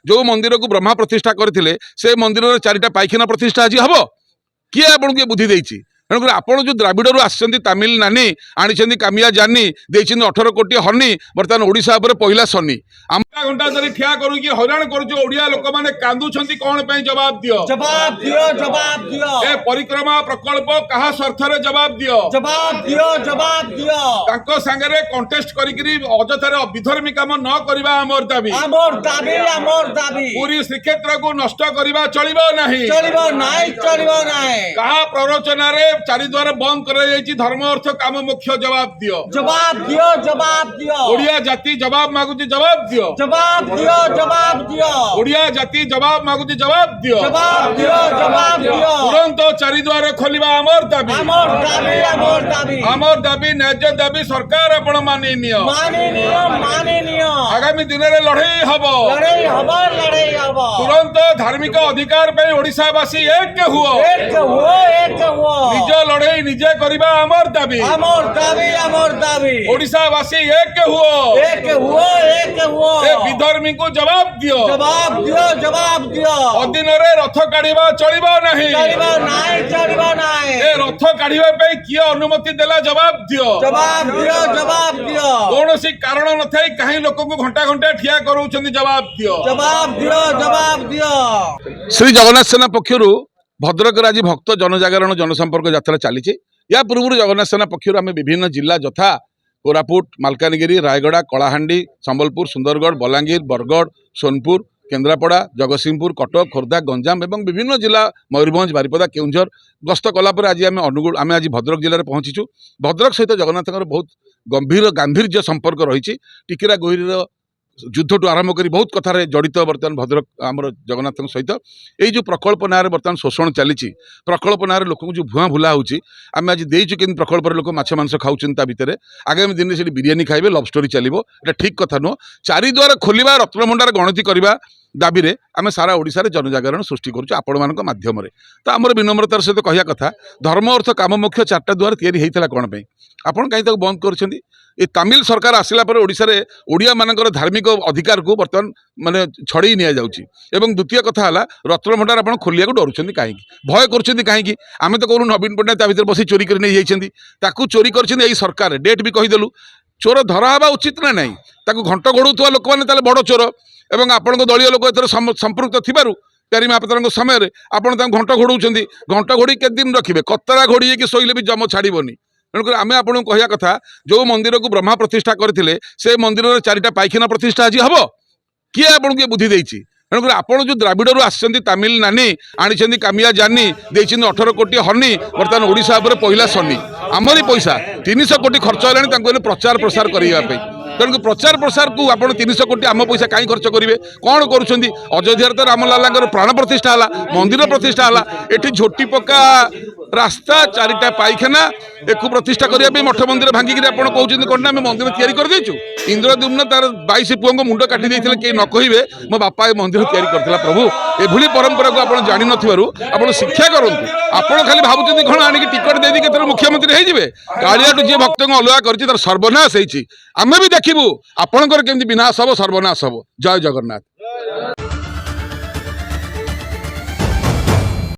जो मंदिर को ब्रह्मा प्रतिष्ठा करते से मंदिर चारिटा पाइखाना प्रतिष्ठा आज हम किए आपन किए बुद्धि देती तेणुकर आपड़ जो द्राविड़ आसछन्ति तामिल नानी आनी कामिया जानी देती 18 कोटी हनी बर्तमान ओडिशा उपर पहिला शनि आधा घंटा धरी ठिया करू हैरान करिया लोक मैंने कांदुछन्ति कौन पे जवाब दियो जवाब दियो जवाब दियो ए परिक्रमा प्रकल्प कहा स्वार्थरे जवाब दियो जवाब दियो जवाब दियो तांको संगरे कंटेस्ट करिकरी अजथारे विधर्मी काम न करबा हमर दाबी आमर दाबी पूरी श्रीक्षेत्र को नष्ट करबा चलिबो नाही चलिबो नाही कहा प्ररोचना रे चारिद्वार बंद कर धर्म अर्थ काम मुख्य जवाब दियो जवाब दियो ओडिया जाति जवाब मागुची जवाब दियो जवाब दियो ओडिया जाति जवाब मागुची जवाब दियो तुरंत चारिद्वार खोलिबा हमर दाबी न्याय दाबी सरकार आपण मानि नियो आगामी दिन रे लड़ाई हबो तुरंत धार्मिक अधिकार पे ओडिशावासी एक हुओ निज लड़ाई निजे करिबा हमर दाबी ओडिशावासी एक हुओ ए विधर्मी को जवाब दियो अधीन रे रथ काढ़िबा चलिबो नहीं ए रथ काढ़िबा पे किए अनुमति देला जवाब दियो कौन सी कारण न थाई कहीं लोक को घंटा घंटा ठिया करूछन्ति जवाब दियो श्री जगन्नाथ सेना पक्षरु भद्रक आज भक्त जनजागरण जनसंपर्क यात्रा चली या पूर्व जगन्नाथ सेना पक्षर आम विभिन्न जिला यथा कोरापुट मालकानगिरी रायगड़ा कलाहांडी संबलपुर सुंदरगढ़ बलांगीर बरगढ़ सोनपुर केन्द्रापड़ा जगतसिंहपुर कटक खोर्धा गंजाम एवं विभिन्न जिला मयूरभंज बारिपदा केउंझर गस्त कलापर आज आम अनुगुल आम आज भद्रक जिले में पहुंचीचु भद्रक सहित जगन्नाथ बहुत गंभीर गांभीर्य संपर्क रही टिकिरा गोहिर युद्ध आरंभ कर बहुत कथार जड़ित बर्तमान भद्रक आम जगन्नाथ सहित यही जो प्रकल्प ना बर्तमान शोषण चली प्रकल्प ना लोक जो भुआ भुला होमें आज देचु कि प्रकल्प लोक माछ मांस खाऊँ भितर आगामी दिन में बिरियानी खाइबे लव स्टोरी चलो ये ठीक कथा नुह चारिद्वार खोलिबा रत्नभंडार गणति करवा दाबी रे आम सारा ओडिशा रे जनजागरण सृष्टि करुँ आपण मान माध्यम तो आमर विनम्रतार सहित कहया कथा धर्म अर्थ काम मुख्य 4टा द्वार तैयारी होता कौन पे आपण कहीं तक बंद कर तामिल सरकार आसला पर ओडिशा रे ओडिया मानकर धार्मिक अधिकार को बर्तमान माने छड़े नि जाउची एवं द्वितीय कथा है रत्नभंडार आप खोलिया को डरुंच कहीं भय करें आम तो कहूँ नवीन पट्टनायक भर बस चोरी कर चोरी कर सरकार डेट भी कहीदेलु चोर धरा हवा उचित ना नहीं ताकू घंट घोड़ुवा लोक मैंने बड़ चोर एवं आपण दलीय लोक एथर संपृक्त थिबारु प्यारी महापात्र समय आपड़ घंट घोड़ाऊँ घंट घोड़ी केते दिन रखिए कतरा घोड़ी कि शोले भी जम छाड़बनी तेणुकर आम आपको कहया कथा जो मंदिर को ब्रह्मा प्रतिष्ठा करते से मंदिर चारिटा पाइखाना प्रतिष्ठा आज हम किए आपन किए बुद्धि देती तेणुकर आपड़ जो द्राविड़ आसछन्ति तामिल नानी आनी कामिया जानी देती 18 कोटी हनी बर्तमान ओडिशा उपर पहिला शनि आमरी पैसा 300 कोटी खर्च है प्रचार प्रसार करने तेणु प्रचार प्रसार को आप 300 कोटी आम पैसा कहीं खर्च करेंगे कौन करुँच अयोध्या तो रामलाला प्राण प्रतिष्ठा है मंदिर प्रतिष्ठा है ये झोटी पक्का रास्ता चारिटा पाइखाना एक प्रतिष्ठा करने मठ मंदिर भांगिक आप कहते कौन आम मंदिर तैयारी करदेचु इंद्रद्युम्न तार 22 पुओं को मुंड काटी देते कहीं न कहे मो बापा ये मंदिर तैयारी करथिला प्रभु एभली परंपरा को आप जानी नथिबारु शिक्षा करूँ आपड़ खाली भावुं कौन आनिक टिकट देदी के मुख्यमंत्री होइजिबे कालियाटू जी भक्त को अलगा कर सर्वनाश होइछि आमे भी देखिबू आपणकर केमती विनाश हम सर्वनाश हम जय जगन्नाथ।